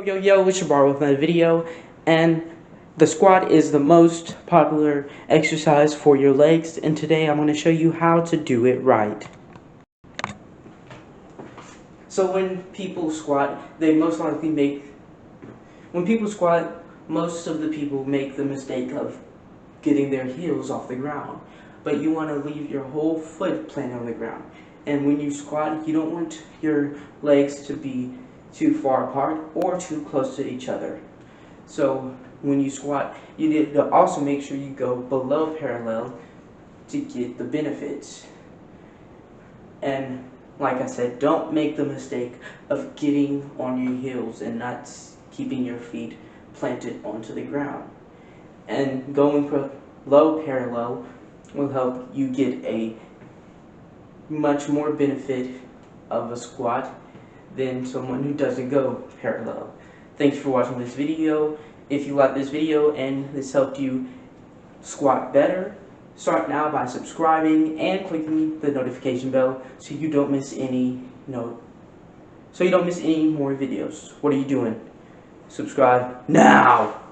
Yo, it's your bar with another video, and the squat is the most popular exercise for your legs, and today I'm going to show you how to do it right. So when people squat, most of the people make the mistake of getting their heels off the ground, but you want to leave your whole foot planted on the ground. And when you squat, you don't want your legs to be too far apart or too close to each other. So when you squat, you need to also make sure you go below parallel to get the benefits. And like I said, don't make the mistake of getting on your heels and not keeping your feet planted onto the ground. And going below parallel will help you get a much more benefit of a squat than someone who doesn't go parallel. Thanks for watching this video. If you like this video and this helped you squat better, start now by subscribing and clicking the notification bell so you don't miss any more videos. What are you doing? Subscribe now!